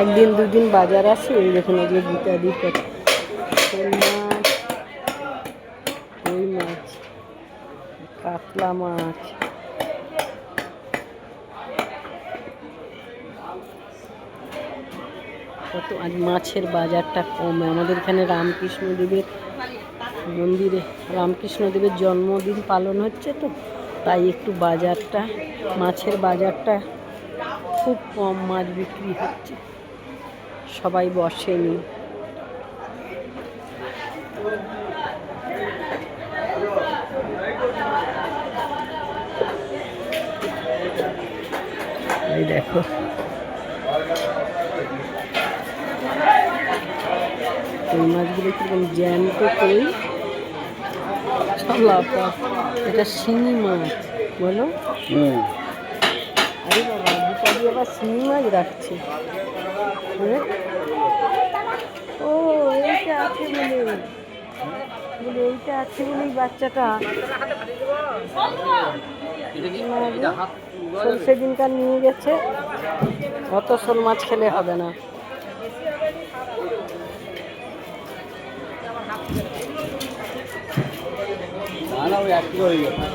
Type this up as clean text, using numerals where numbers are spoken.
একদিন দুদিন বাজার আসে। এই দেখুন এই যে গীতাদির শোল মাছ, কই মাছ, কাতলা মাছ, কত আজ মাছের বাজারটা কম। আমাদের এখানে রামকৃষ্ণদেবের মন্দিরে রামকৃষ্ণদেবের জন্মদিন পালন হচ্ছে, তো তাই একটু বাজারটা, মাছের বাজারটা খুব কম, মাছ বিক্রি হচ্ছে, সবাই বসেনি। এই দেখো কই মাছগুলো কিরকম জ্যান্ত কই, লাফা। এটা শিঙি মাছ বলো। আরে বাবা, দীপালি আবার শিঙি মাছ রাখছে। ও এইটা আছে বলে, এইটা আছে বলেই বাচ্চাটা সেদিনকার নিয়ে গেছে। অত শোল মাছ খেলে হবে না। হয়ে গেছে।